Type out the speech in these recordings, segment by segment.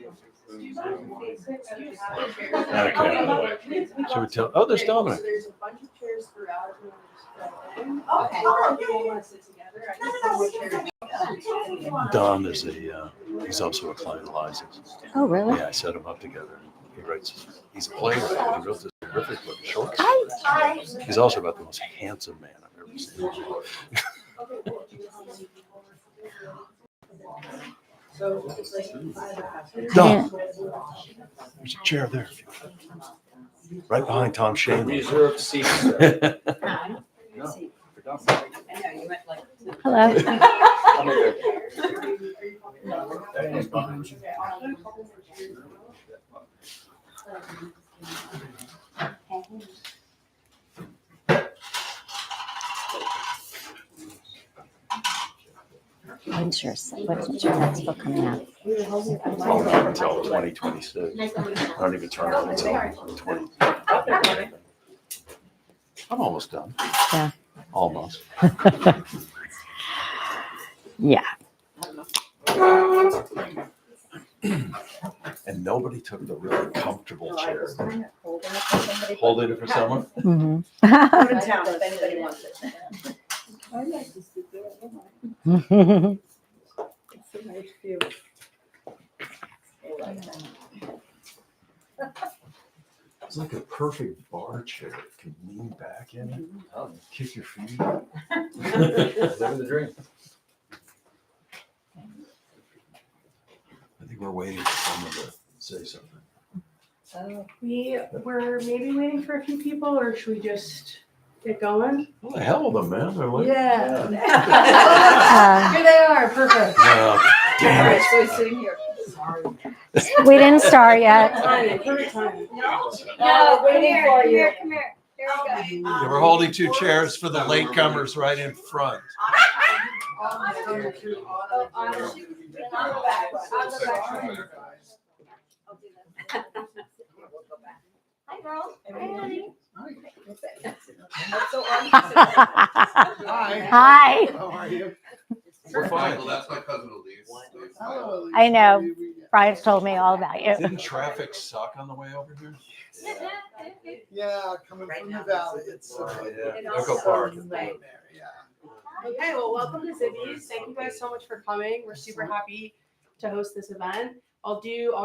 Okay. Should we tell? Oh, there's Dominic. There's a bunch of chairs throughout. Don is he's also a client of Eliza's. Oh, really? Yeah, I set him up together. He writes, he's a playwright. He wrote this terrific book, short Hi. stories. He's also about the most handsome man I've ever seen. Don, there's a chair there. Right behind Tom Shane. Reserved seats, sir. Hello. When's your next book coming out? Until 2026. I don't even turn on until 20. I'm almost done. Yeah. Almost. Yeah. And nobody took the really comfortable chair. Holding it for someone? Mm-hmm. Go to town if anybody wants it. It's a nice view. It's like a perfect bar chair. You can lean back in it, kick your feet. Living the dream. I think we're waiting for someone to say something. We're maybe waiting for a few people, or should we just get going? What the hell with them, man? They're like, Here they are, perfect. damn it. So he's sitting here. Sorry. We didn't start yet. Perfect timing. No, waiting for you. Come here. Here we go. Yeah, we're holding two chairs for the latecomers right in front. Hi, girls. Hi, honey. Hi. How are you? We're fine. Well, that's my cousin Elise. Hello. I know. Brian's told me all about you. Didn't traffic suck on the way over here? Yeah, coming from the valley, it's Echo Park. Okay, well, welcome to Zibby's. Thank you guys so much for coming. We're super happy to host this event. I'll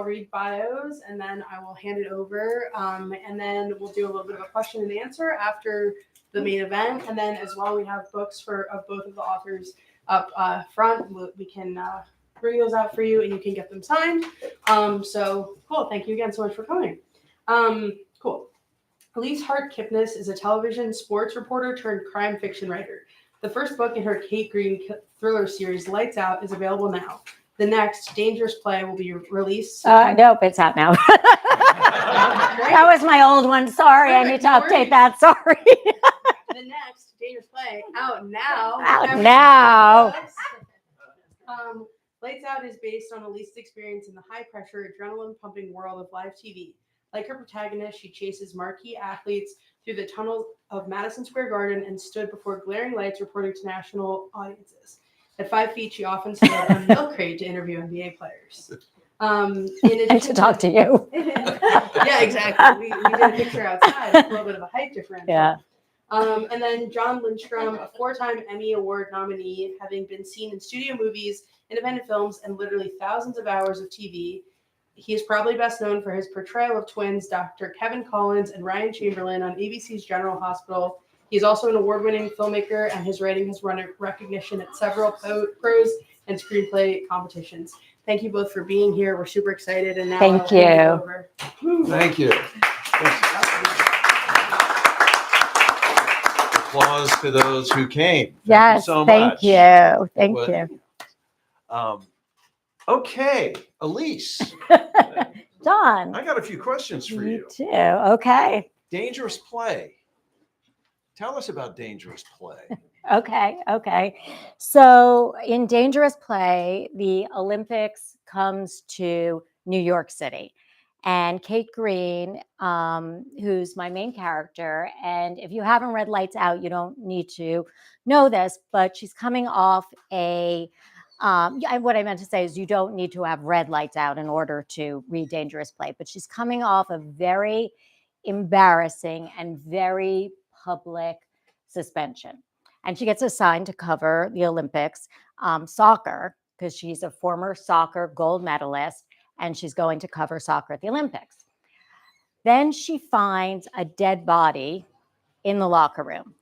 read bios and then I will hand it over. And then we'll do a little bit of a question and answer after the main event. And then as well, we have books of both of the authors up front. We can bring those out for you and you can get them signed. So cool. Thank you again so much for coming. Cool. Elise Hart Kipness is a television sports reporter turned crime fiction writer. The first book in her Kate Green thriller series, Lights Out, is available now. The next, Dangerous Play, will be released. Nope, it's out now. That was my old one. Sorry, I need to update that. Sorry. The next, Dangerous Play, out now. Out now. Lights Out is based on Elise's experience in the high-pressure, adrenaline-pumping world of live TV. Like her protagonist, she chases marquee athletes through the tunnels of Madison Square Garden and stood before glaring lights reporting to national audiences. At 5 feet, she often stood on a milk crate to interview NBA players. And to talk to you. Yeah, exactly. We did a picture outside. It's a little bit of a height difference. Yeah. And then John Lindstrom, a 4-time Emmy Award nominee, having been seen in studio movies, independent films, and literally thousands of hours of TV. He is probably best known for his portrayal of twins Dr. Kevin Collins and Ryan Chamberlain on ABC's General Hospital. He's also an award-winning filmmaker, and his writing has won recognition at several prose and screenplay competitions. Thank you both for being here. We're super excited. And now Thank you. Thank you. Applause to those who came. Yes, Thank you thank so much. you. Thank you. Okay, Elise, Dawn, I got a few questions for you you. too. Okay. Dangerous Play. Tell us about Dangerous Play. Okay. So in Dangerous Play, the Olympics comes to New York City. And Kate Green, who's my main character, and if you haven't read Lights Out, you don't need to know this, but she's coming off a Yeah, and what I meant to say is you don't need to have red lights out in order to read Dangerous Play, but she's coming off a very embarrassing and very public suspension. And she gets assigned to cover the Olympics soccer because she's a former soccer gold medalist and she's going to cover soccer at the Olympics. Then she finds a dead body in the locker room.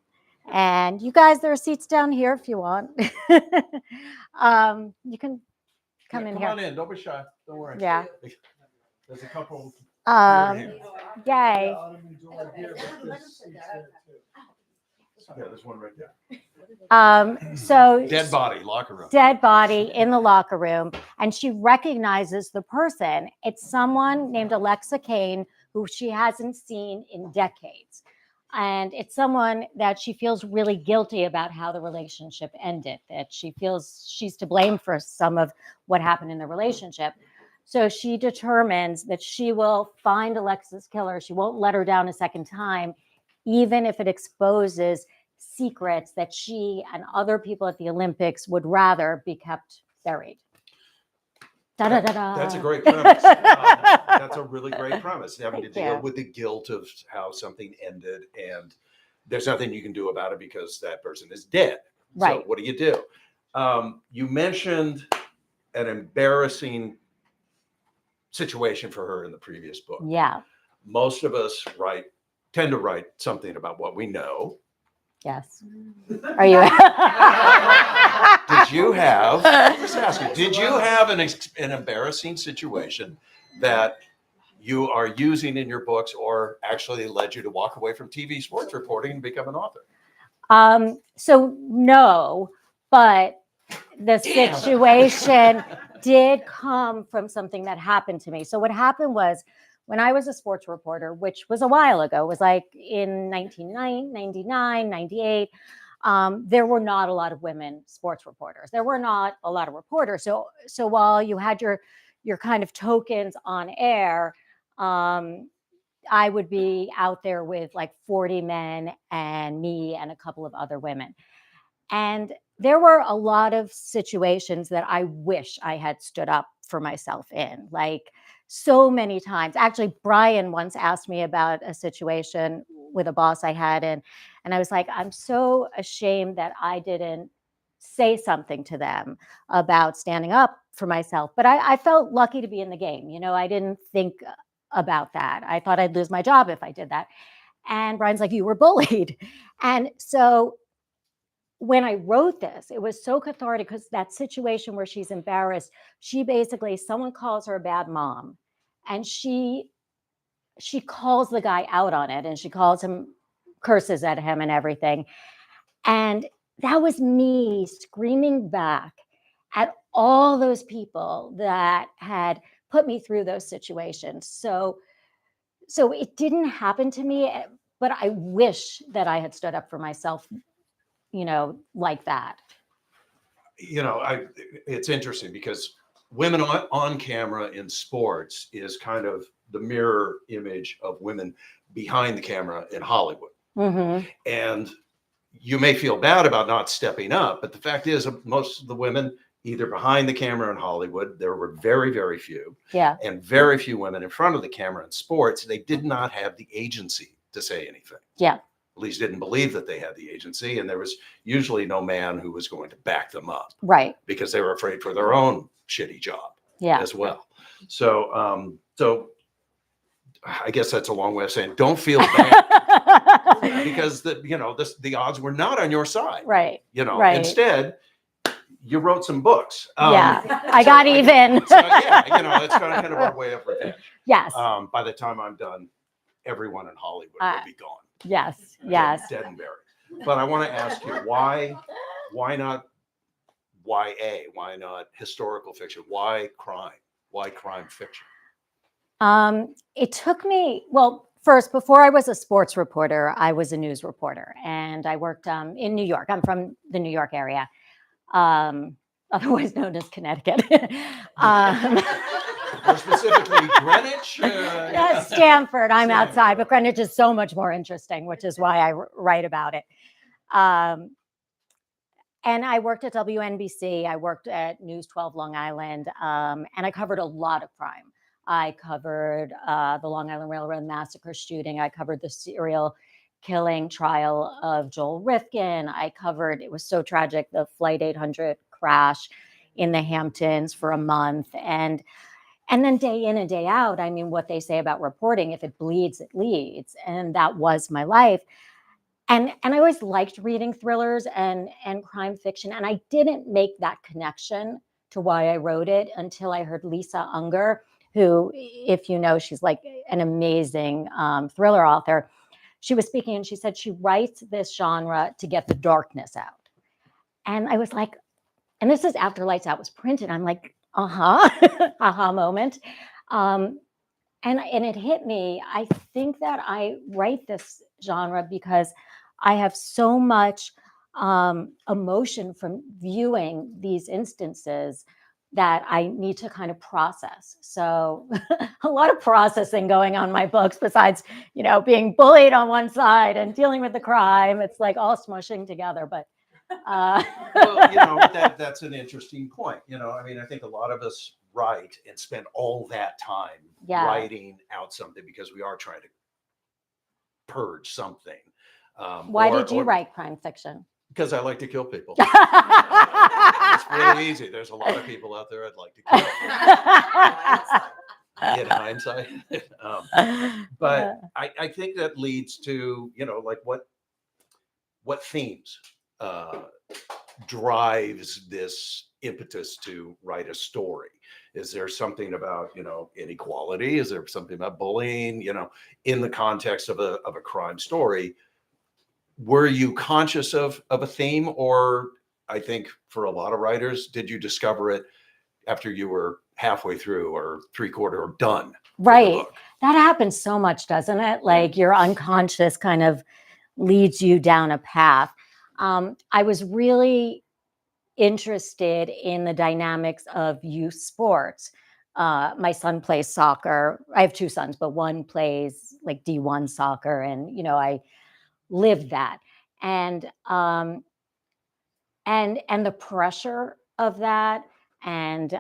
And you guys, there are seats down here if you want. You can come in Come here. on in. Don't be shy. Don't worry. Yeah. There's a couple. Yay. Yeah, Ottoman door here, but there's seats there too. Yeah, there's one right there. So Dead body, locker room. dead body in the locker room, and she recognizes the person. It's someone named Alexa Kane, who she hasn't seen in decades. And it's someone that she feels really guilty about how the relationship ended, that she feels she's to blame for some of what happened in the relationship. So she determines that she will find Alexa's killer. She won't let her down a second time, even if it exposes secrets that she and other people at the Olympics would rather be kept buried. Da-da-da-da. That's a great premise. That's a really great premise, having to Thank deal you. with the guilt of how something ended, and there's nothing you can do about it because that person is dead. Right. So what do you do? You mentioned an embarrassing situation for her in the previous book. Yeah. Most of us tend to write something about what we know. Yes. Are you? Did you have? Just ask you. Did you have an embarrassing situation that you are using in your books, or actually led you to walk away from TV sports reporting and become an author? So no, but the situation did come from something that happened to me. So what happened was when I was a sports reporter, which was a while ago, it was like in 1999, 98, there were not a lot of women sports reporters. There were not a lot of reporters. So while you had your kind of tokens on air, I would be out there with like 40 men and me and a couple of other women. And there were a lot of situations that I wish I had stood up for myself in, like so many times. Actually, Brian once asked me about a situation with a boss I had, and I was like, I'm so ashamed that I didn't say something to them about standing up for myself. But I felt lucky to be in the game. You know, I didn't think about that. I thought I'd lose my job if I did that. And Brian's like, you were bullied. And so when I wrote this, it was so cathartic because that situation where she's embarrassed, she basically, someone calls her a bad mom, and she calls the guy out on it, and she calls him, curses at him and everything. And that was me screaming back at all those people that had put me through those situations. So it didn't happen to me, but I wish that I had stood up for myself, you know, like that. You know, it's interesting because women on camera in sports is kind of the mirror image of women behind the camera in Hollywood. Mm-hmm. And you may feel bad about not stepping up, but the fact is most of the women either behind the camera in Hollywood, there were very, very few, Yeah. and very few women in front of the camera in sports. They did not have the agency to say anything. Yeah. At least didn't believe that they had the agency, and there was usually no man who was going to back them up. Right. Because they were afraid for their own shitty job. Yeah. As well. So I guess that's a long way of saying don't feel bad because the odds were not on your side. Right. You know, Right. Instead, you wrote some books. Yeah. I got even. So, yeah, you know, it's kind of our way of revenge. Yes. By the time I'm done, everyone in Hollywood will be gone. Yes. Yes. Dead and buried. But I want to ask you, why not YA? Why not historical fiction? Why crime? Why crime fiction? It took me, well, first, before I was a sports reporter, I was a news reporter, and I worked in New York. I'm from the New York area, otherwise known as Connecticut. More specifically, Greenwich? Stanford. I'm outside, but Greenwich is so much more interesting, which is why I write about it. And I worked at WNBC. I worked at News 12 Long Island, and I covered a lot of crime. I covered the Long Island Railroad Massacre shooting. I covered the serial killing trial of Joel Rifkin. I covered, it was so tragic, the Flight 800 crash in the Hamptons for a month. And then day in and day out, I mean, what they say about reporting, if it bleeds, it leads. And that was my life. And I always liked reading thrillers and crime fiction. And I didn't make that connection to why I wrote it until I heard Lisa Unger, who, if you know, she's like an amazing thriller author. She was speaking and she said she writes this genre to get the darkness out. And I was like, and this is after Lights Out was printed. I'm like, aha moment. And it hit me. I think that I write this genre because I have so much emotion from viewing these instances that I need to kind of process. So a lot of processing going on in my books besides, you know, being bullied on one side and dealing with the crime. It's like all smushing together. But Well, you know, that's an interesting point. You know, I mean, I think a lot of us write and spend all that time Yeah. writing out something because we are trying to purge something. Why did you write crime fiction? Because I like to kill people. It's really easy. There's a lot of people out there I'd like to kill. In hindsight. But I think that leads to, you know, like what themes drives this impetus to write a story? Is there something about, you know, inequality? Is there something about bullying? You know, in the context of a crime story, were you conscious of a theme, or I think for a lot of writers, did you discover it after you were halfway through or three-quarter or done? with the Right. book? That happens so much, doesn't it? Like your unconscious kind of leads you down a path. I was really interested in the dynamics of youth sports. My son plays soccer. I have two sons, but one plays like D1 soccer, and you know, I lived that. And the pressure of that, and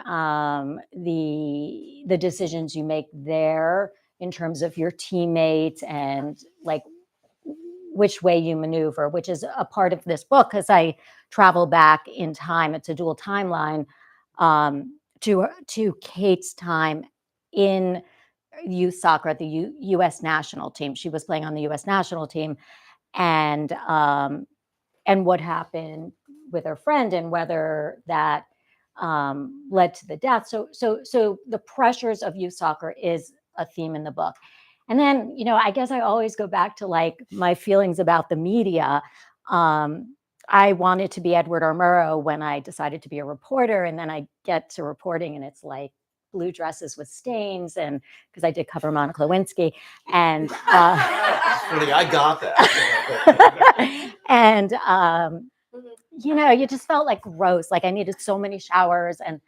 the decisions you make there in terms of your teammates and like which way you maneuver, which is a part of this book because I travel back in time. It's a dual timeline to Kate's time in youth soccer at the U.S. national team. She was playing on the U.S. national team, and what happened with her friend and whether that led to the death. So the pressures of youth soccer is a theme in the book. And then, you know, I guess I always go back to like my feelings about the media. I wanted to be Edward R. Murrow when I decided to be a reporter, and then I get to reporting and it's like blue dresses with stains, and because I did cover Monica Lewinsky, and Funny, I got that. and you know, you just felt like gross, like I needed so many showers, and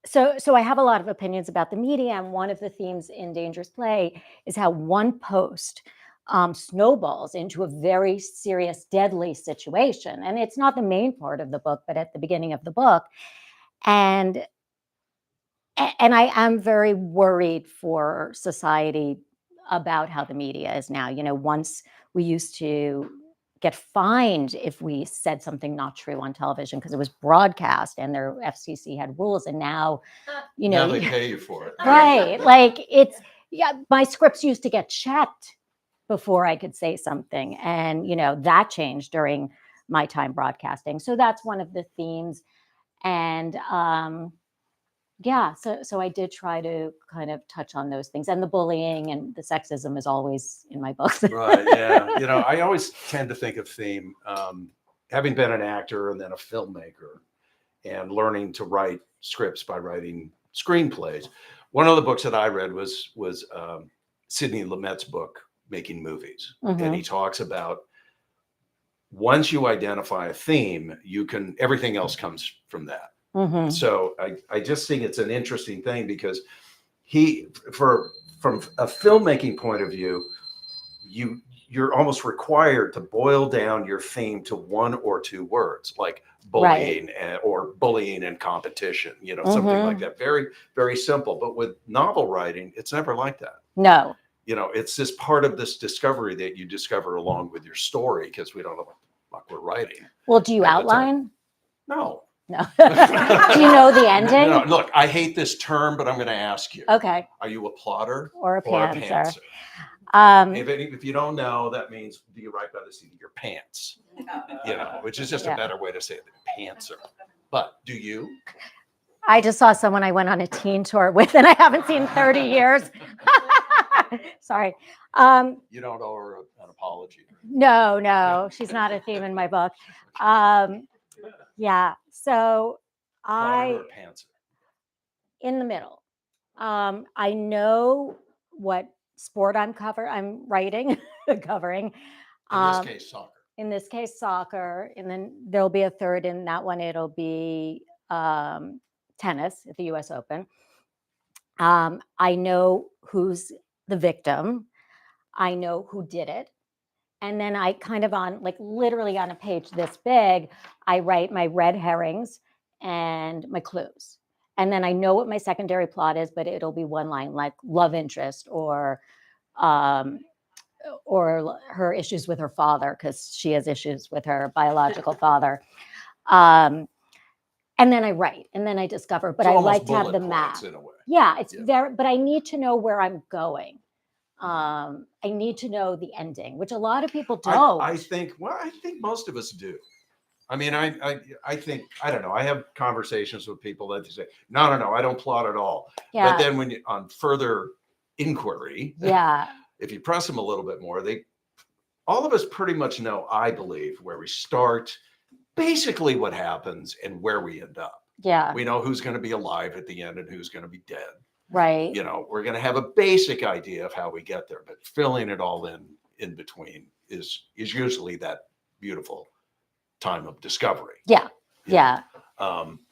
so I have a lot of opinions about the media, and one of the themes in Dangerous Play is how one post snowballs into a very serious, deadly situation. And it's not the main part of the book, but at the beginning of the book. And I am very worried for society about how the media is now. You know, once we used to get fined if we said something not true on television because it was broadcast and their FCC had rules, and now, you know, Now they pay you for it. right? Like it's, yeah, my scripts used to get checked before I could say something, and you know that changed during my time broadcasting. So that's one of the themes, and yeah, so I did try to kind of touch on those things, and the bullying and the sexism is always in my books. Right. Yeah. You know, I always tend to think of theme, having been an actor and then a filmmaker and learning to write scripts by writing screenplays. One of the books that I read was Sidney Lumet's book, Making Movies. And he talks about once you identify a theme, everything else comes from that. So I just think it's an interesting thing because from a filmmaking point of view, you you're almost required to boil down your theme to 1 or 2 words, like bullying or bullying and competition, something like that. Very, very simple. But with novel writing, it's never like that. No. It's just part of this discovery that you discover along with your story, because we don't know what the fuck we're writing. Well, do you at the time. outline? No. No. Do you know the ending? No, look, I hate this term, but I'm going to ask you. Okay. Are you a plotter Or a or a pantser. pantser? If you don't know, that means do you write by the seat of your pants? Which is just a better way to say it, pantser. But do you? I just saw someone I went on a teen tour with, and I haven't seen 30 years. Sorry. You don't owe her an apology. No, she's not a theme in my book. Yeah. So Plotter or pantser? in the middle. I know what sport I'm writing, covering. In this case, soccer. In this case, soccer, and then there'll be a third in that one. It'll be tennis at the U.S. Open. I know who's the victim. I know who did it. And then I kind of literally on a page this big, I write my red herrings and my clues. And then I know what my secondary plot is, but it'll be one line, like love interest or her issues with her father, because she has issues with her biological father. And then I write, and then I discover, but I like to have the map. In a way. Yeah, it's but I need to know where I'm going. I need to know the ending, which a lot of people don't. I think most of us do. I mean, I think, I don't know. I have conversations with people that say, no, I don't plot at all. Yeah. But then on further inquiry, if you press them a little bit more, all of us pretty much know, I believe, where we start, basically what happens and where we end up. Yeah. We know who's going to be alive at the end and who's going to be dead. Right. We're going to have a basic idea of how we get there, but filling it all in between is usually that beautiful time of discovery. Yeah.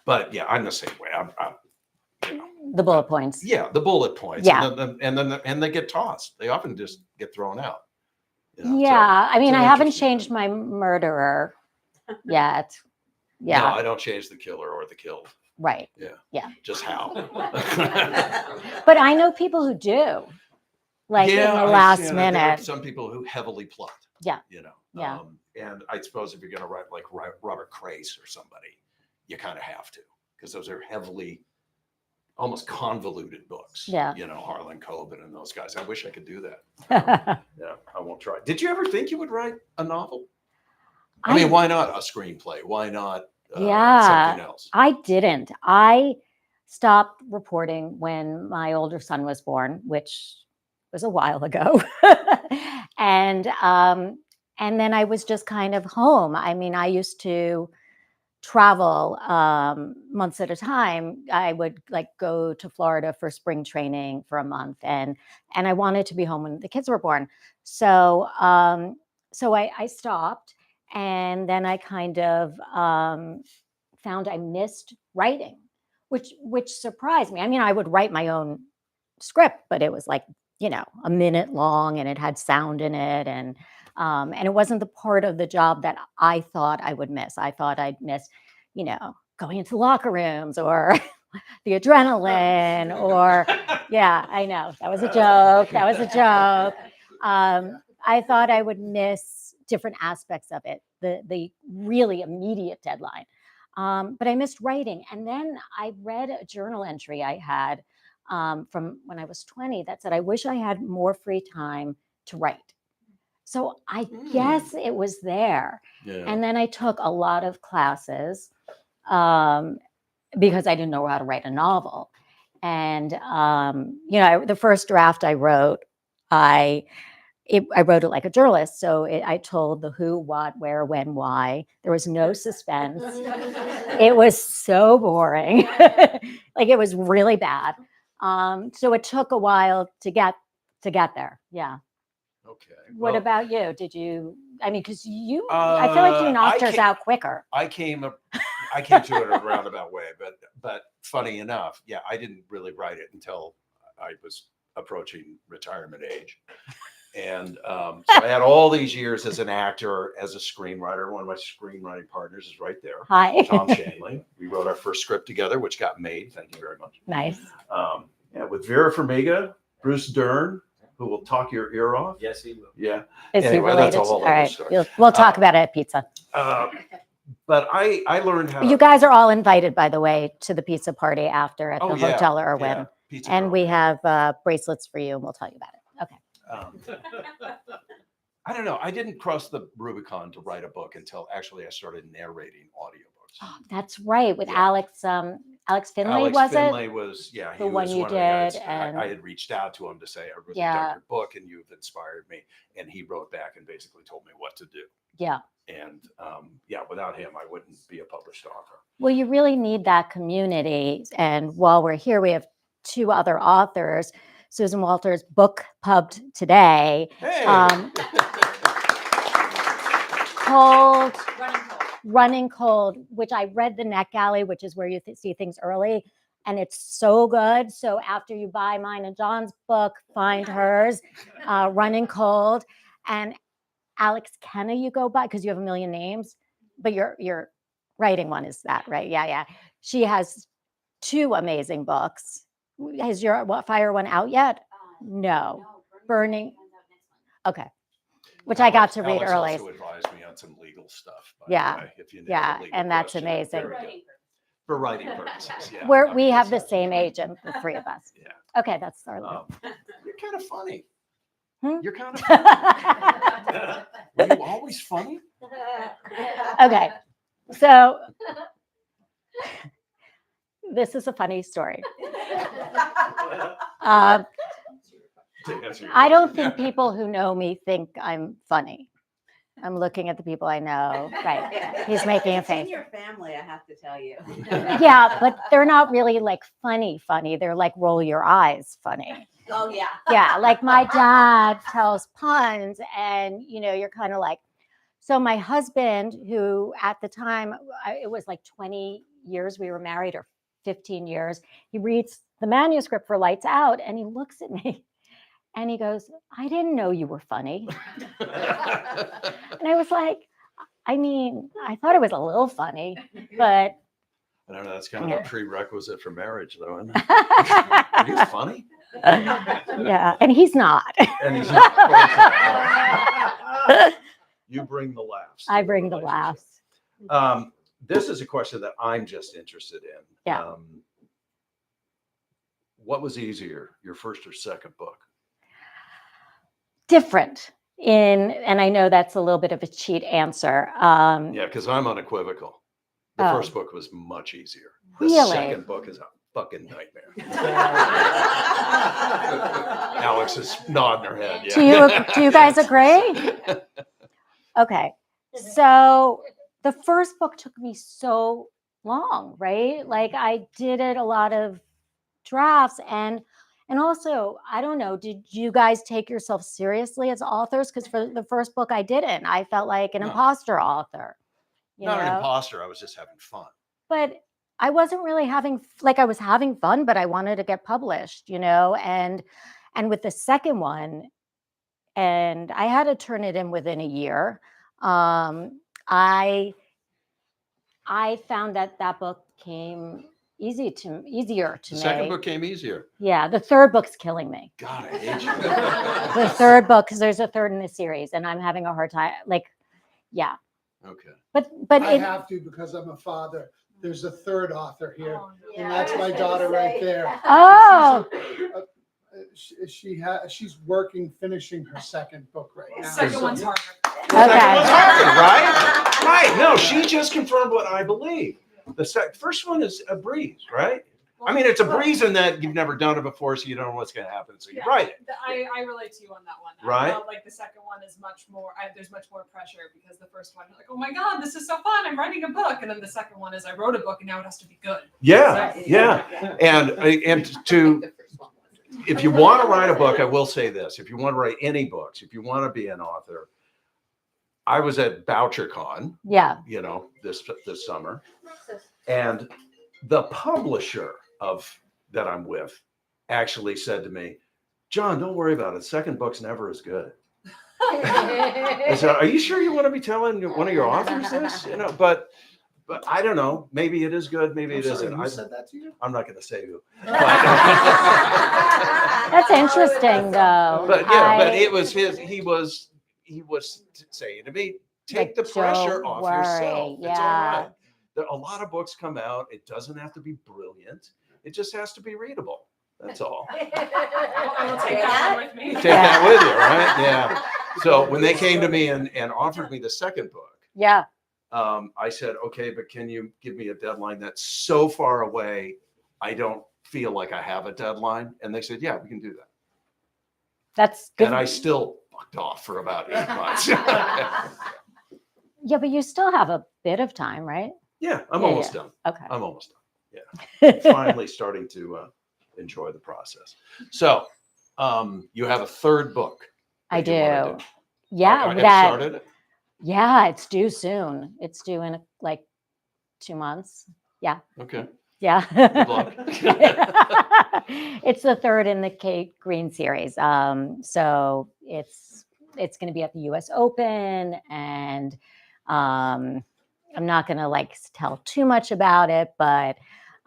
But yeah, I'm the same way. I'm the bullet points. Yeah, the bullet points. Yeah. And they get tossed. They often just get thrown out. Yeah. I mean, I haven't changed my murderer yet. Yeah. No, I don't change the killer or the killed. Right. Yeah. Just how. But I know people who do. Like in the last minute. There are some people who heavily plot. Yeah. Yeah. And I suppose if you're going to write like Robert Crace or somebody, you kind of have to, because those are heavily, almost convoluted books. Yeah. Harlan Coben and those guys. I wish I could do that. Yeah, I won't try. Did you ever think you would write a novel? I mean, why not a screenplay? Why not something else? I didn't. I stopped reporting when my older son was born, which was a while ago. And then I was just kind of home. I mean, I used to travel months at a time. I would go to Florida for spring training for a month, and I wanted to be home when the kids were born. So I stopped, and then I kind of found I missed writing, which surprised me. I mean, I would write my own script, but it was a minute long, and it had sound in it, and it wasn't the part of the job that I thought I would miss. I thought I'd miss, going into locker rooms or the adrenaline or, I know that was a joke. That was a joke. I thought I would miss different aspects of it, the really immediate deadline. But I missed writing. And then I read a journal entry I had from when I was 20 that said, I wish I had more free time to write. So I guess it was there. Yeah. And then I took a lot of classes because I didn't know how to write a novel. And, the first draft I wrote, I wrote it like a journalist. So I told the who, what, where, when, why. There was no suspense. It was so boring. It was really bad. So it took a while to get there. Yeah. Okay. What about you? Did you? I mean, because I feel like you knocked yours out quicker. I came to it in a roundabout way, but funny enough, I didn't really write it until I was approaching retirement age. And so I had all these years as an actor, as a screenwriter. One of my screenwriting partners is right there, Hi. Tom Shanley. We wrote our first script together, which got made. Thank you very much. Nice. Yeah, with Vera Farmiga, Bruce Dern, who will talk your ear off. Yes, he will. Yeah. Is Anyway, he that's related? a whole All other right. story. We'll talk about it at pizza. But I learned how. You guys are all invited, by the way, to the pizza party after at the Oh, yeah, Hotel Irwin. yeah, Pizza And Girl. we have bracelets for you, and we'll tell you about it. Okay. I don't know. I didn't cross the Rubicon to write a book until actually I started narrating audiobooks. Oh, that's right. With Yeah. Alex Finley, Alex was Finley it? was, yeah, he The one was you one of the guys. did, and- I had reached out to him to say, I really Yeah. dug your book and you've inspired me. And he wrote back and basically told me what to do. Yeah. And yeah, without him, I wouldn't be a published author. Well, you really need that community. And while we're here, we have two other authors. Susan Walters, book pubbed today. Hey! Cold, Running Cold, which I read the NetGalley, which is where you see things early. And it's so good. So after you buy mine and John's book, find hers, Running Cold. And Alex Kenna, you go by because you have a million names, but your writing one is that, right? Yeah. She has two amazing books. Has your Fire one out yet? No. Burning. Okay. Which I got to read Alex early. also advised me on some legal stuff. By Yeah. the way, if you need Yeah, a legal and that's question. amazing. Very good. For writing purposes, yeah. We have the same agent, the three of us. Yeah. Okay, that's our You're kind of funny. Hmm? You're kind of funny. Were you always funny? Okay, so this is a funny story. I don't think people who know me think I'm funny. I'm looking at the people I know. Right. He's making a It's in face. your family, I have to tell you. Yeah, but they're not really like funny. They're like roll your eyes funny. Oh, yeah. Yeah, like my dad tells puns, and you're kind of like. So my husband, who at the time it was like 20 years we were married, or 15 years, he reads the manuscript for Lights Out, and he looks at me, and he goes, "I didn't know you were funny." And I was like, I mean, I thought it was a little funny, but I don't know. That's kind of Yeah. a prerequisite for marriage, though, isn't it? Are you funny? yeah, and he's not. And he's not. Of course not. You bring the laughs. to I bring the relationship. laughs. This is a question that I'm just interested in. Yeah. What was easier, your first or second book? Different and I know that's a little bit of a cheat answer. Yeah, because I'm unequivocal. The Oh. first book was much easier. The Really? second book is a fucking nightmare. Alex is nodding her head. Yeah. Do you guys agree? Okay. So the first book took me so long, right? Like I did it a lot of drafts and also, I don't know, did you guys take yourself seriously as authors? Because for the first book I didn't. I felt like an No. imposter author. Not an imposter. I was just having fun. But I wasn't really I was having fun, but I wanted to get published, and with the second one, and I had to turn it in within a year. I found that book came easier to The me. second book came easier. Yeah, the third book's killing me. God, I hate you. The third book, because there's a third in the series, and I'm having a hard time. Yeah, Okay. but I have to because I'm a father. There's a third author here, and that's my daughter right there. Oh, She's finishing her second book right now. Second one's harder. Second okay. one's harder, right? Right. No, she just confirmed what I believe. The first one is a breeze, right? I mean, it's a breeze in that you've never done it before, so you don't know what's going to happen. So you write it. I relate to you on that one. Right? I felt like the second one is much more, there's much more pressure because the first one, you're like, oh my God, this is so fun. I'm writing a book. And then the second one is I wrote a book and now it has to be good. Yeah, yeah. And if you want to write a book, I will say this. If you want to write any books, if you want to be an author, I was at BoucherCon, Yeah. this summer, and the publisher that I'm with actually said to me, "John, don't worry about it. The second book's never as good." I said, "Are you sure you want to be telling one of your authors this?" But I don't know. Maybe it is good. Maybe it isn't. Who said that to you? I'm not going to say who. That's interesting, though. But yeah, but it was his. He was saying to me, take Like, the pressure don't off worry, yourself. It's all yeah. right. There a lot of books come out. It doesn't have to be brilliant. It just has to be readable. That's all. I will take that one with me. Take that with you, right? Yeah. So when they came to me and offered me the second book, Yeah. I said, okay, but can you give me a deadline that's so far away, I don't feel like I have a deadline? And they said, yeah, we can do that. That's good. And I still fucked off for about 8 months. Yeah, but you still have a bit of time, right? Yeah, I'm Yeah, almost done. Okay. I'm almost done. Yeah. Finally starting to enjoy the process. So you have a third book. I that you wanna do. Yeah, Have you that. started it? Yeah, it's due soon. It's due in like 2 months. Yeah. Okay. Yeah. Good luck. It's the third in the Kate Green series. So it's going to be at the U.S. Open, and I'm not going to like tell too much about it, but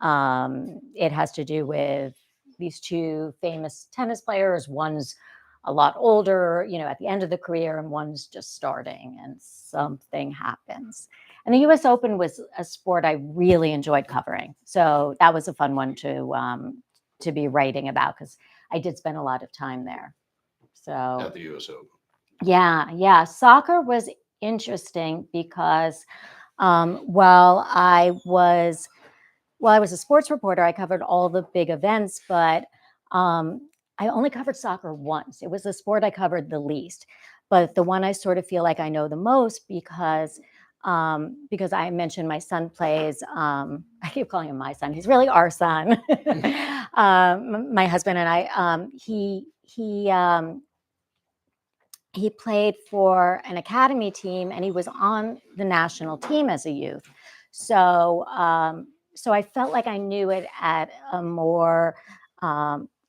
it has to do with these two famous tennis players. One's a lot older, at the end of the career, and one's just starting, and something happens. And the U.S. Open was a sport I really enjoyed covering. So that was a fun one to be writing about, because I did spend a lot of time there. So At the U.S. Open. yeah. Soccer was interesting because while I was a sports reporter, I covered all the big events, but I only covered soccer once. It was the sport I covered the least, but the one I sort of feel like I know the most because I mentioned my son plays. I keep calling him my son. He's really our son. My husband and I. He played for an academy team, and he was on the national team as a youth. So I felt like I knew it at a more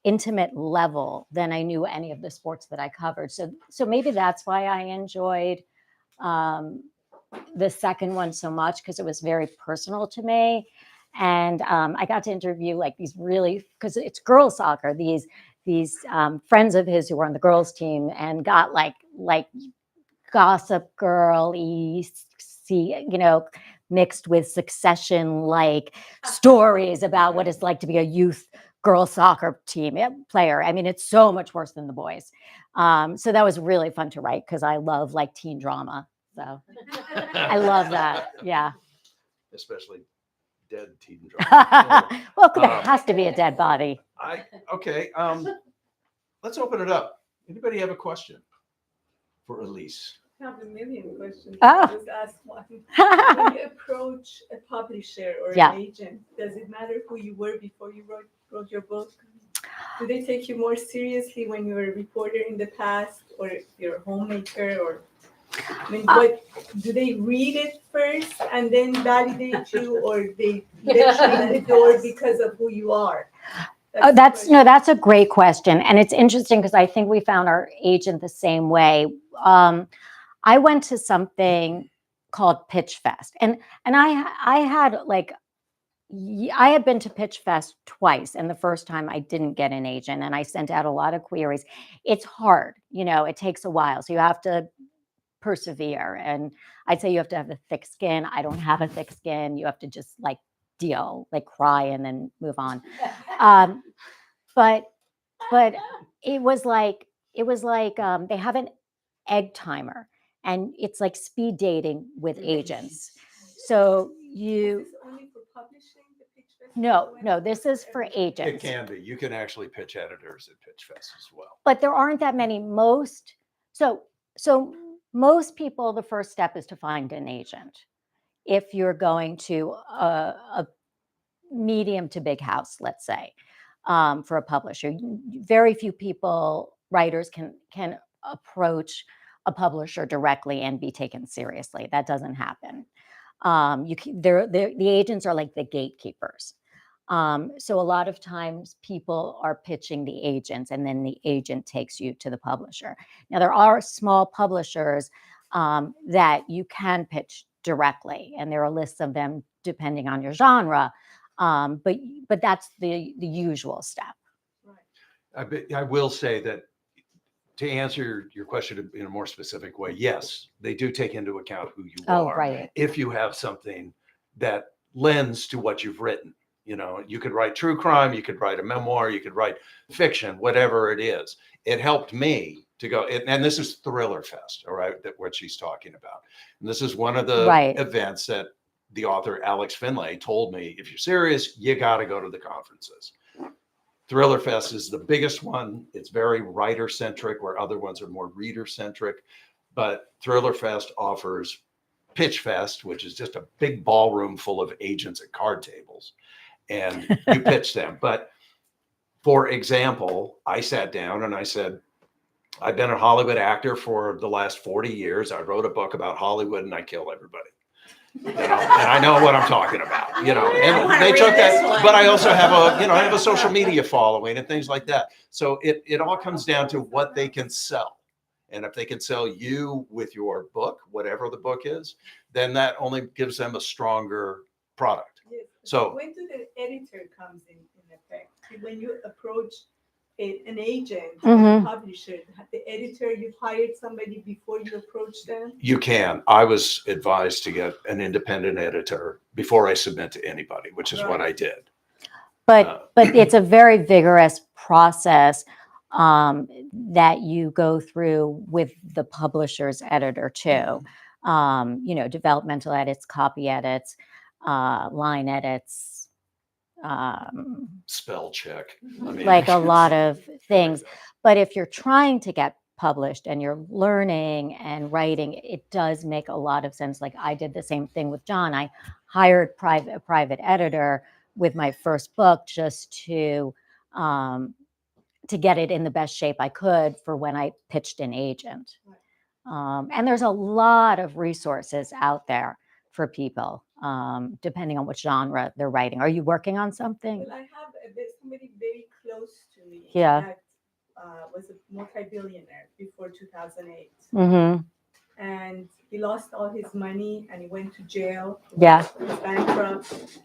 intimate level than I knew any of the sports that I covered. So maybe that's why I enjoyed the second one so much, because it was very personal to me. And I got to interview like these because it's girls soccer, these friends of his who were on the girls team, and got like Gossip Girl-y, mixed with Succession like stories about what it's like to be a youth girls soccer team player. I mean, it's so much worse than the boys. So that was really fun to write, because I love like teen drama. So I love that. Yeah. Especially dead teen drama. Well, there has to be a dead body. Okay. Let's open it up. Anybody have a question for Elise? I have a million questions. Oh. I just asked one. When you approach a publisher or Yeah. an agent, does it matter who you were before you wrote your book? Do they take you more seriously when you were a reporter in the past, or if you're a homemaker, or what do they read it first and then validate you, or they let you in the door because of who you are? That's a great question. And it's interesting because I think we found our agent the same way. I went to something called Pitch Fest, and I had been to Pitch Fest twice, and the first time I didn't get an agent, and I sent out a lot of queries. It's hard, it takes a while. So you have to persevere. And I'd say you have to have a thick skin. I don't have a thick skin. You have to just deal, cry, and then move on. But it was like they have an egg timer, and it's like speed dating with agents. So Is this only for publishing the Pitch Fest? no, this is for It agents. can be. You can actually pitch editors at Pitch Fest as well. But there aren't that many. So most people, the first step is to find an agent. If you're going to a medium to big house, let's say, for a publisher, very few writers can approach a publisher directly and be taken seriously. That doesn't happen. The agents are like the gatekeepers. So a lot of times people are pitching the agents, and then the agent takes you to the publisher. Now, there are small publishers that you can pitch directly, and there are lists of them depending on your genre. But that's the usual step. I will say that to answer your question in a more specific way, yes, they do take into account who you Oh, are. right. If you have something that lends to what you've written, you could write true crime, you could write a memoir, you could write fiction, whatever it is. It helped me to go, and this is Thriller Fest, all right, that what she's talking about. And this is one of the Right. events that the author Alex Finlay told me, if you're serious, you got to go to the conferences. Thriller Fest is the biggest one. It's very writer centric, where other ones are more reader centric. But Thriller Fest offers Pitch Fest, which is just a big ballroom full of agents at card tables, and you pitch them. But for example, I sat down and I said, I've been a Hollywood actor for the last 40 years. I wrote a book about Hollywood and I kill everybody. And I know what I'm talking about, and they took that, but I also have I have a social media following and things like that. So it all comes down to what they can sell. And if they can sell you with your book, whatever the book is, then that only gives them a stronger product. Yes. So when do the editor comes in effect? When you approach an agent, Mhm. a publisher, the editor, you've hired somebody before you approach them? you can. I was advised to get an independent editor before I submit to anybody, which is what I did. But it's a very vigorous process that you go through with the publisher's editor too. Developmental edits, copy edits, line edits, Spell check. I mean, like a lot of things. But if you're trying to get published and you're learning and writing, it does make a lot of sense. Like I did the same thing with John. I hired a private editor with my first book just to get it in the best shape I could for when I pitched an agent. And there's a lot of resources out there for people, depending on what genre they're writing. Are you working on something? Well, I have there's somebody very close to me Yeah. that was a multi-billionaire before 2008. Mm-hmm. And he lost all his money and he went to jail. Yeah. He was bankrupt.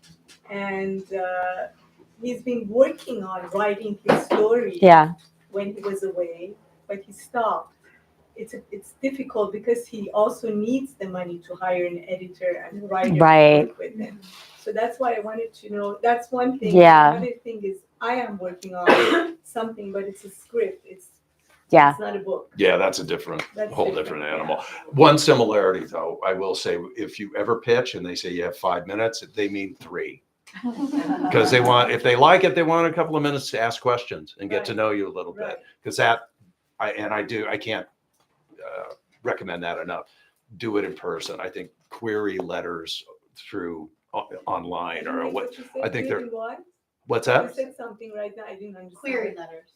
And he's been working on writing his story Yeah. when he was away, but he stopped. It's difficult because he also needs the money to hire an editor and a writer Right. to work with him. So that's why I wanted to know. That's one thing. Yeah. Another thing is I am working on something, but it's a script. It's not a book. yeah, that's a whole different animal. One similarity, though, I will say, if you ever pitch and they say you have 5 minutes, they mean 3. Because if they like it, they want a couple of minutes to ask questions and get to know you a little bit. Because I can't recommend that enough. Do it in person. I think query letters through online or what. I think they're. What's that? You said something right now. I didn't understand. Query letters.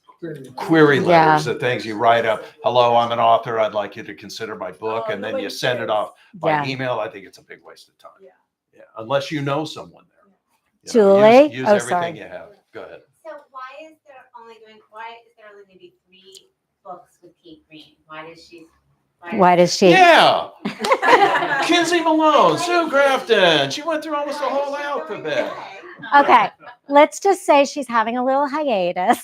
Query Yeah. letters, the things you write up. Hello, I'm an author. I'd like you to consider my book, Oh, and then you nobody send it cares. off by Yeah. email. I think it's a big waste of time. Yeah. Unless you know someone there. Julie? Use Oh, everything sorry. you have. Go ahead. So why is there only going to be 3 books with Kate Green? Why does she? Yeah. Kinsey Malone, Sue Grafton. She went through almost the whole alphabet. Okay, let's just say she's having a little hiatus.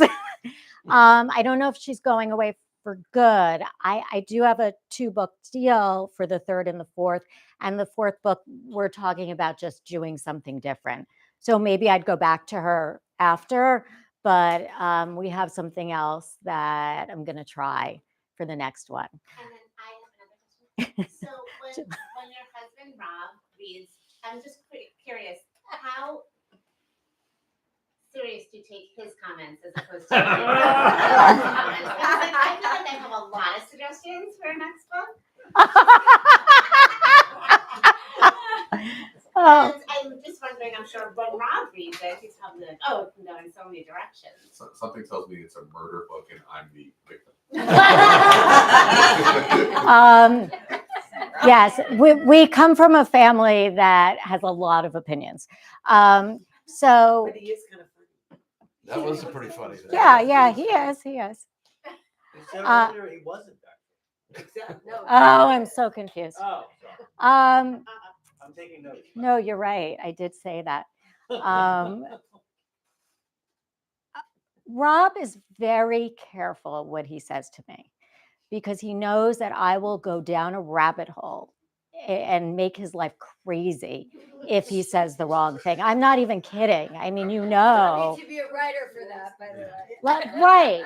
I don't know if she's going away for good. I do have a 2-book deal for the 3rd and the 4th. And the 4th book, we're talking about just doing something different. So maybe I'd go back to her after, but we have something else that I'm going to try for the next one. And then I have another question. So when your husband Rob reads, I'm just curious, how serious do you take his comments as opposed to your comments? I feel like I have a lot of suggestions for our next book. Oh. And I'm just wondering, I'm sure when Rob reads it, he's probably like, oh, it can go in so many directions. Something tells me it's a murder book and I'm the victim. Yes, we come from a family that has a lot of opinions. So But he is kind of funny. That was a pretty funny thing. yeah, he is. He is. You said Uh, earlier he wasn't back. Exactly. No. Oh, I'm so confused. Oh, sorry. Um, I'm taking notes. no, you're right. I did say that. Um, Rob is very careful of what he says to me because he knows that I will go down a rabbit hole and make his life crazy if he says the wrong thing. I'm not even kidding. I mean, you know. to be a writer for that, by the way. Right.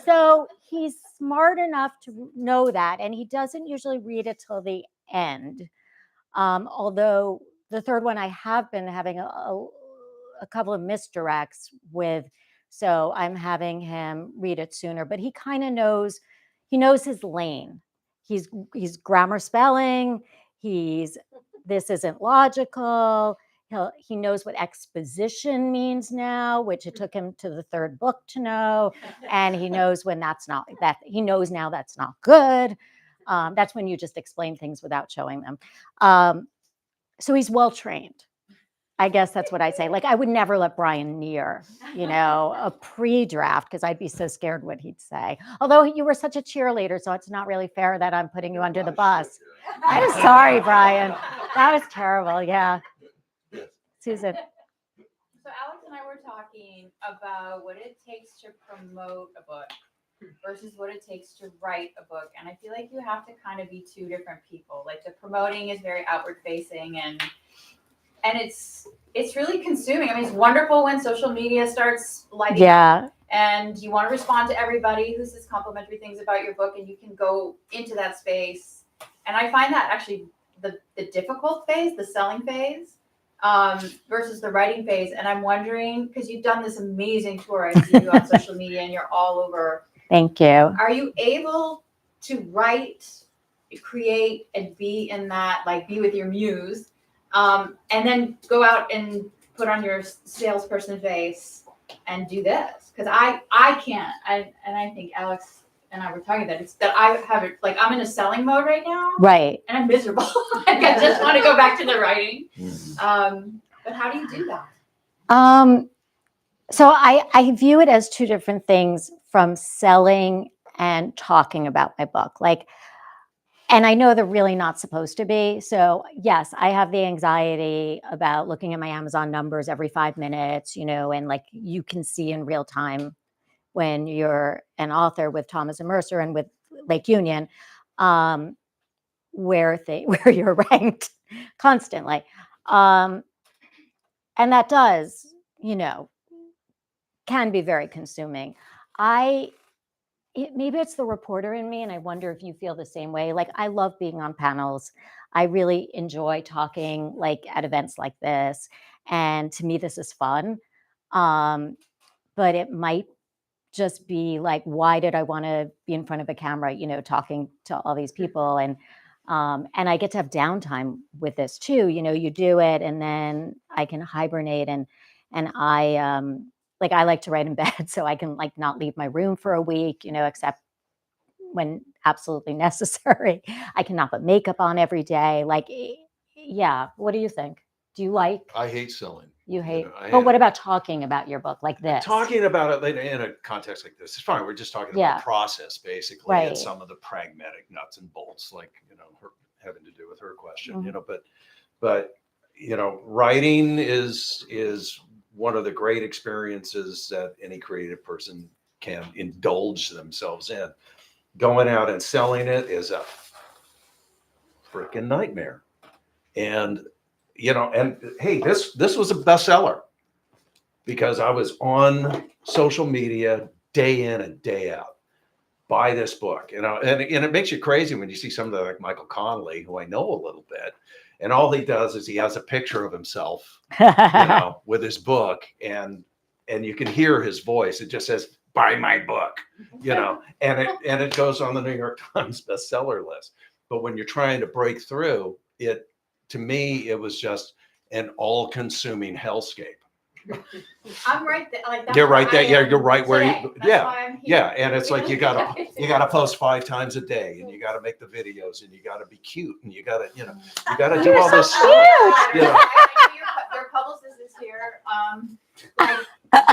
So he's smart enough to know that, and he doesn't usually read it till the end. Although the third one, I have been having a couple of misdirects with, so I'm having him read it sooner. But he kind of knows, he knows his lane. He's grammar spelling. This isn't logical. He knows what exposition means now, which it took him to the third book to know, and he knows when that's not that. He knows now that's not good. That's when you just explain things without showing them. So he's well trained. I guess that's what I say. Like I would never let Brian near, a pre-draft because I'd be so scared what he'd say. Although you were such a cheerleader, so it's not really fair that I'm putting you under the bus. I'm sorry, Brian. That was terrible. Yeah. Susan. So Alex and I were talking about what it takes to promote a book versus what it takes to write a book. And I feel like you have to kind of be two different people. Like the promoting is very outward facing and it's really consuming. I mean, it's wonderful when social media starts lighting up and you want to respond to everybody who says complimentary things about your book and you can go into that space. And I find that actually the difficult phase, the selling phase, versus the writing phase. And I'm wondering, because you've done this amazing tour, I see you on social media and you're all over. Thank you. Are you able to write, create, and be in that, like be with your muse, and then go out and put on your salesperson face and do this? Because I can't. And I think Alex and I were talking about it's that I have it like I'm in a selling mode right now. Right. And I'm miserable. Like I just want to go back to the writing. But how do you do that? So I view it as two different things from selling and talking about my book. Like, and I know they're really not supposed to be. So yes, I have the anxiety about looking at my Amazon numbers every 5 minutes, and like you can see in real time when you're an author with Thomas and Mercer and with Lake Union, where you're ranked constantly. And that does, can be very consuming. Maybe it's the reporter in me, and I wonder if you feel the same way. Like I love being on panels. I really enjoy talking like at events like this. And to me, this is fun. But it might just be like, why did I want to be in front of a camera, talking to all these people? And I get to have downtime with this too. You do it and then I can hibernate and I I like to write in bed so I can like not leave my room for a week, except when absolutely necessary. I cannot put makeup on every day. Yeah. What do you think? Do you like? I hate selling. You hate, but what about talking about your book like this? Talking about it later in a context like this, it's fine. We're just talking about process basically and some of the pragmatic nuts and bolts, like, her having to do with her question, but writing is one of the great experiences that any creative person can indulge themselves in. Going out and selling it is a freaking nightmare. And and hey, this was a bestseller because I was on social media day in and day out. Buy this book, and it makes you crazy when you see somebody like Michael Connolly, who I know a little bit, and all he does is he has a picture of himself, with his book, and you can hear his voice. It just says, "Buy my book," and it goes on the New York Times bestseller list. But when you're trying to break through it, to me, it was just an all-consuming hellscape. I'm right there. Like You're right there. Yeah, you're right where today. you. That's Yeah, and it's like you gotta post 5 times a day, and you gotta make the videos, and you gotta be cute, and you gotta do all this stuff. Your publicist is here. Like,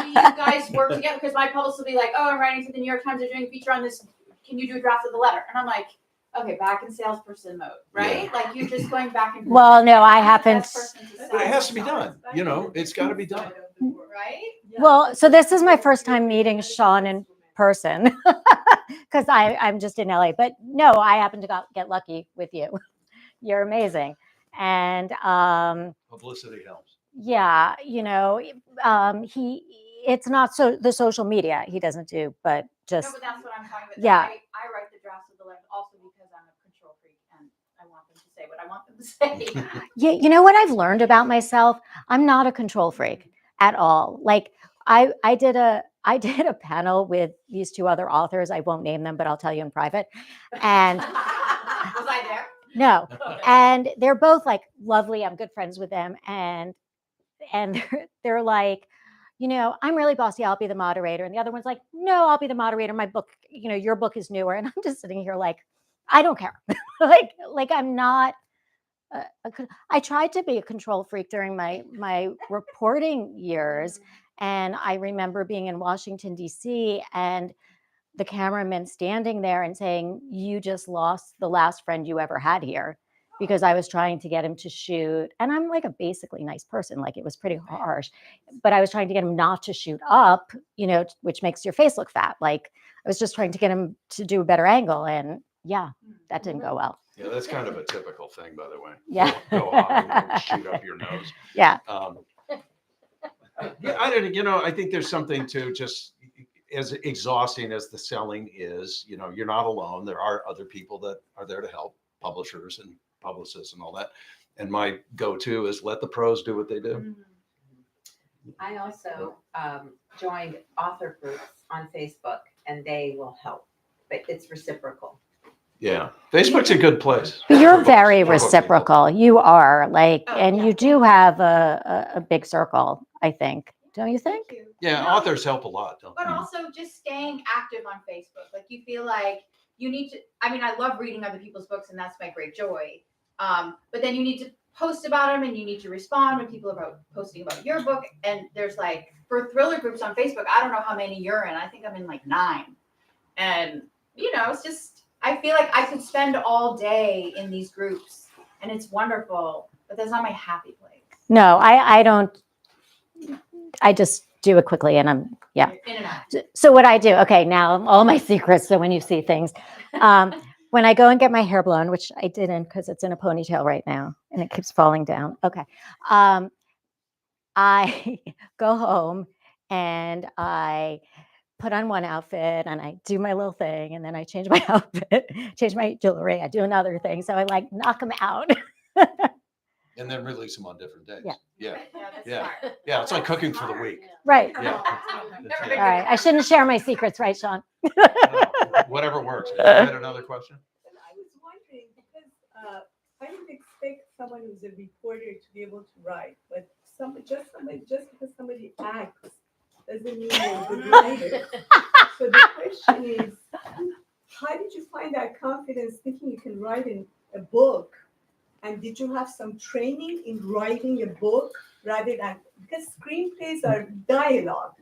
do you guys work together? Because my publicist will be like, oh, I'm writing for the New York Times. They're doing a feature on this. Can you do a draft of the letter? And I'm like, okay, back in salesperson mode, right? Like you're just going back and forth. Well, no, I I'm the happen best person to But it say has to be myself, done. You know, it's got to be done. right? Well, so this is my first time meeting Sean in person because I'm just in LA. But no, I happen to get lucky with you. You're amazing. And Publicity helps. yeah, it's not so the social media he doesn't do, but No, just but that's what I'm talking about. Yeah. I write the drafts of the letter also because I'm a control freak and I want them to say what I want them to say. yeah, you know what I've learned about myself? I'm not a control freak at all. Like I did a panel with these two other authors. I won't name them, but I'll tell you in private. And Was I there? no, and they're both like lovely. I'm good friends with them, and they're like, I'm really bossy. I'll be the moderator, and the other one's like, no, I'll be the moderator. My book, your book is newer, and I'm just sitting here like, I don't care. like I'm not. I tried to be a control freak during my reporting years, and I remember being in Washington D.C. and the cameraman standing there and saying, "You just lost the last friend you ever had here," because I was trying to get him to shoot, and I'm like a basically nice person. Like it was pretty harsh, but I was trying to get him not to shoot up, which makes your face look fat. Like I was just trying to get him to do a better angle, and yeah, that didn't go well. Yeah, that's kind of a typical thing, by the way. Yeah. Go out and shoot up your nose. Yeah. Yeah, I think there's something to just as exhausting as the selling is, you're not alone. There are other people that are there to help, publishers and publicists and all that. And my go-to is let the pros do what they do. I also joined author groups on Facebook, and they will help, but it's reciprocal. Yeah, Facebook's a good place. But you're for very books, for book people. reciprocal. You are like, Oh, and yeah. you do have a big circle, I think. Don't you think? Thank you. Yeah, No, authors help a lot, don't but they? also just staying active on Facebook. Like you feel like you need to. I mean, I love reading other people's books, and that's my great joy. But then you need to post about them, and you need to respond when people are posting about your book. And there's like for thriller groups on Facebook, I don't know how many you're in. I think I'm in like 9. And it's just I feel like I could spend all day in these groups, and it's wonderful. But that's not my happy place. No, I don't. I just do it quickly, and I'm yeah. In and out. So what I do, okay, now all my secrets. So when you see things, when I go and get my hair blown, which I didn't because it's in a ponytail right now and it keeps falling down. Okay, I go home and I put on one outfit and I do my little thing, and then I change my outfit, change my jewelry. I do another thing, so I like knock them out. And then release them on different days. Yeah. Yeah. That's Yeah. smart. Yeah, it's like cooking for the week. Right. Yeah. Never All been right. I shouldn't share my secrets, right, Sean? Whatever works. You had another question? And I was wondering because I would expect someone who's a reporter to be able to write, but just because somebody acts doesn't mean they're a good writer. So the question is, how did you find that confidence thinking you can write in a book? And did you have some training in writing a book rather than, because screenplays are dialogue,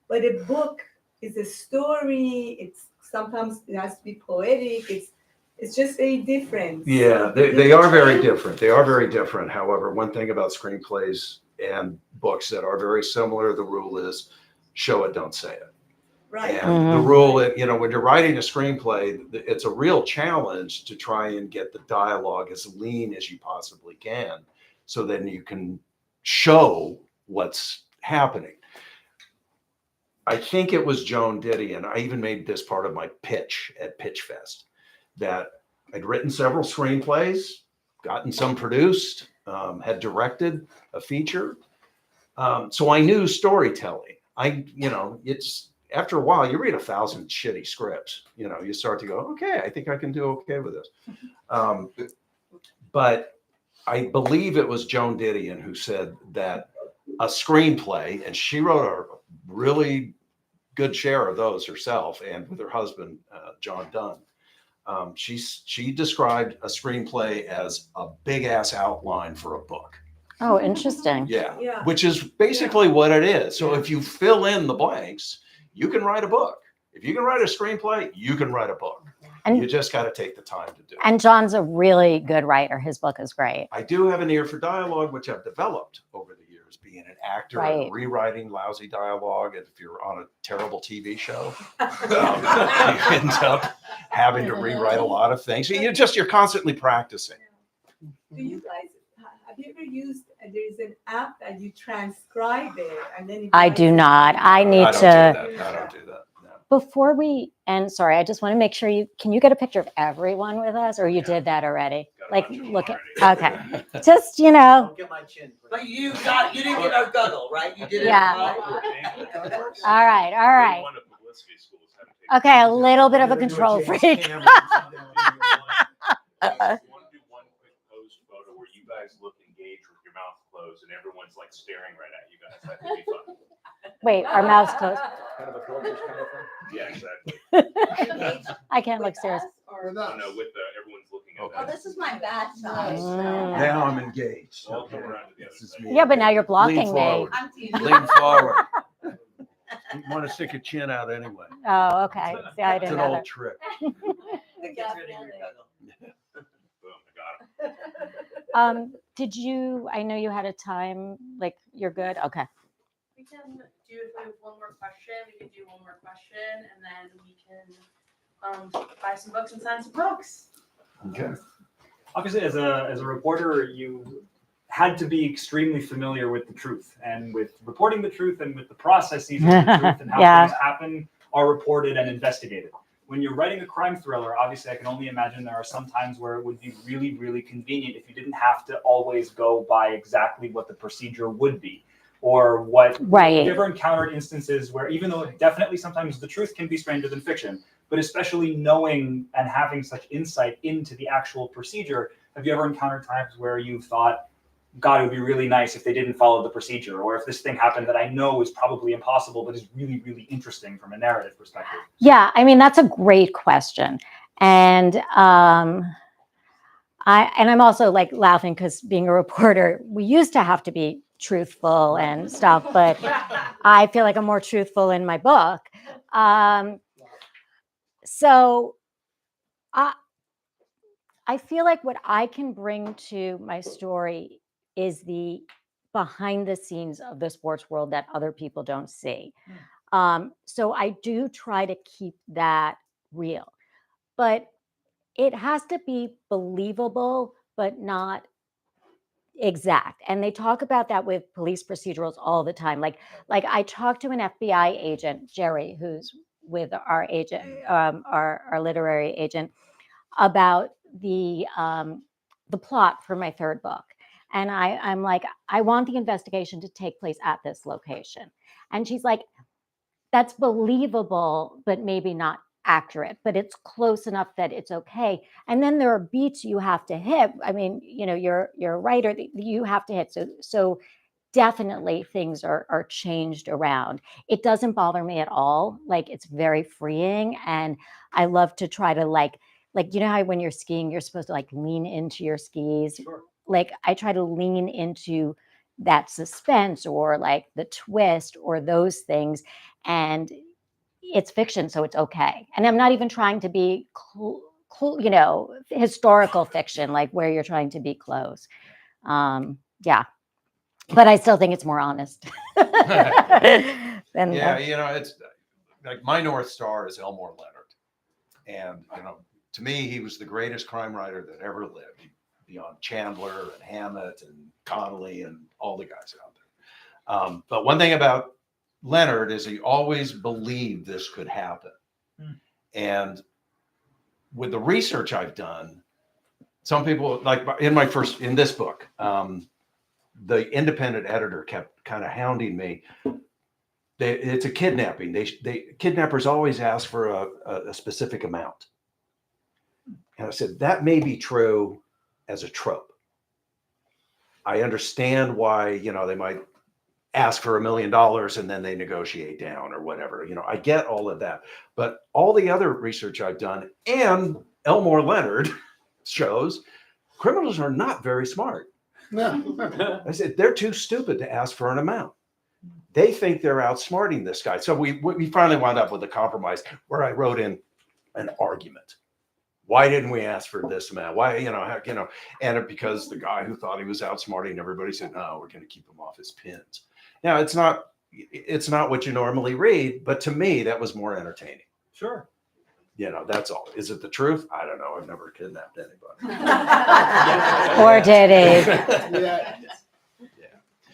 but a book is a story. It's sometimes it has to be poetic. It's just very different. Yeah, they are very different. They are very different. However, one thing about screenplays and books that are very similar, the rule is show it, don't say it. Right. And the rule, when you're writing a screenplay, it's a real challenge to try and get the dialogue as lean as you possibly can, so then you can show what's happening. I think it was Joan Didion. I even made this part of my pitch at Pitch Fest, that I'd written several screenplays, gotten some produced, had directed a feature. So I knew storytelling. It's after a while, you read 1,000 shitty scripts, you start to go, okay, I think I can do okay with this. But I believe it was Joan Didion who said that a screenplay, and she wrote a really good share of those herself and with her husband, John Dunn. She described a screenplay as a big ass outline for a book. Oh, interesting. Yeah, Yeah. which is basically what it is. So if you fill in the blanks, you can write a book. If you can write a screenplay, you can write a book. And- you just got to take the time to do it. And John's a really good writer. His book is great. I do have an ear for dialogue, which I've developed over the years, being an actor Right. and rewriting lousy dialogue. And if you're on a terrible TV show, you end up having to rewrite a lot of things. You're constantly practicing. Do you guys, have you ever used, there is an app that you transcribe it and then it I writes do it not. down? I need I to. don't do that. No. Before we end, sorry, I just want to make sure can you get a picture of everyone with us, or you did that already? Got a Like, bunch of them look at, already. okay. Just, you know, Don't get my chin. But you didn't get our guggle, right? You did it. Yeah. right? all right, all right. Okay, a little bit of a control freak. Want to do one quick post photo where you guys look engaged with your mouth closed and everyone's like staring right at you guys. That could be fun. Wait, our mouths closed. Kind of a culture's coming from. Yeah, exactly. I can't look serious. Or Oh, not. no, with everyone's looking at Okay. that. This is my bad side. Mm. Now I'm engaged. All come around to the other This is side. me. Yeah, but now you're blocking Lean me. forward. I'm teasing. Lean forward. You want to stick your chin out anyway. Oh, okay. See, I It's didn't an know old that. trick. That gets rid of your guggle. Boom, I got him. Did you, I know you had a time, like, you're good? Okay. We can do, if we have one more question, we can do one more question, and then we can buy some books and sign some books. Okay. Obviously, as a reporter, you had to be extremely familiar with the truth and with reporting the truth and with the processes of the truth and how Yeah. things happen are reported and investigated. When you're writing a crime thriller, obviously, I can only imagine there are some times where it would be really, really convenient if you didn't have to always go by exactly what the procedure would be. Or what, Right. have you ever encountered instances where, even though definitely sometimes the truth can be stranger than fiction, but especially knowing and having such insight into the actual procedure, have you ever encountered times where you've thought, God, it would be really nice if they didn't follow the procedure, or if this thing happened that I know is probably impossible, but is really, really interesting from a narrative perspective? Yeah, I mean, that's a great question. And I'm also like laughing because being a reporter, we used to have to be truthful and stuff, but I feel like I'm more truthful in my book. So I feel like what I can bring to my story is the behind the scenes of the sports world that other people don't see. So I do try to keep that real, but it has to be believable, but not exact. And they talk about that with police procedurals all the time. Like I talked to an FBI agent, Jerry, who's with our agent, our literary agent, about the plot for my third book. And I'm like, I want the investigation to take place at this location. And she's like, that's believable, but maybe not accurate, but it's close enough that it's okay. And then there are beats you have to hit. I mean, you know, you're a writer, you have to hit. So definitely things are changed around. It doesn't bother me at all. Like, it's very freeing. And I love to try to like, you know how when you're skiing, you're supposed to like lean into your skis. Sure. Like, I try to lean into that suspense or like the twist or those things. And it's fiction, so it's okay. And I'm not even trying to be, you know, historical fiction, like where you're trying to be close. Yeah. But I still think it's more honest. Yeah, you know, it's like my North Star is Elmore Leonard. And, you know, to me, he was the greatest crime writer that ever lived, beyond Chandler and Hammett and Connolly and all the guys out there. But one thing about Leonard is he always believed this could happen. And with the research I've done, some people, like in this book, the independent editor kept kind of hounding me. It's a kidnapping. Kidnappers always ask for a specific amount. And I said, that may be true as a trope. I understand why, you know, they might ask for $1 million and then they negotiate down or whatever. You know, I get all of that. But all the other research I've done and Elmore Leonard shows criminals are not very smart. No. I said, they're too stupid to ask for an amount. They think they're outsmarting this guy. So we finally wound up with a compromise where I wrote in an argument. Why didn't we ask for this amount? Why, and because the guy who thought he was outsmarting everybody said, no, we're going to keep him off his pins. Now it's not what you normally read, but to me, that was more entertaining. Sure. That's all. Is it the truth? I don't know. I've never kidnapped anybody. Or did he? Yeah.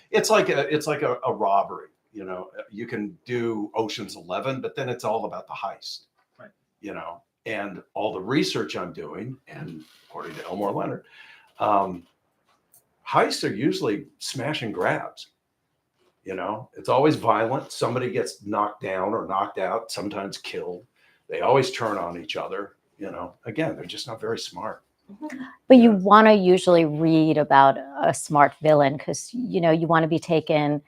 It's like a robbery. You can do Ocean's 11, but then it's all about the heist. Right. And all the research I'm doing, and according to Elmore Leonard, heists are usually smash and grabs. It's always violent. Somebody gets knocked down or knocked out, sometimes killed. They always turn on each other. Again, they're just not very smart. But you want to usually read about a smart villain because you want to be taken,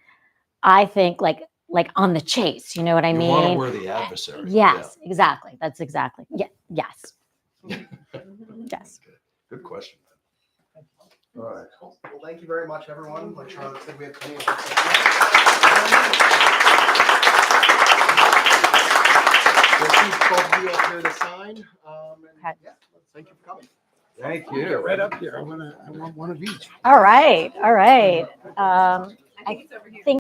I think, like on the chase. You know what I mean? You want to wear the adversary. Yes, exactly. That's exactly. Yeah. Yes. Yes. Good question. All right. Well, thank you very much, everyone. Like Charlotte said, we have plenty of we'll keep both of you up here to sign. Yeah, thank you for coming. Thank Get you. right up here. I want one of each. All right. All right. I think it's over here.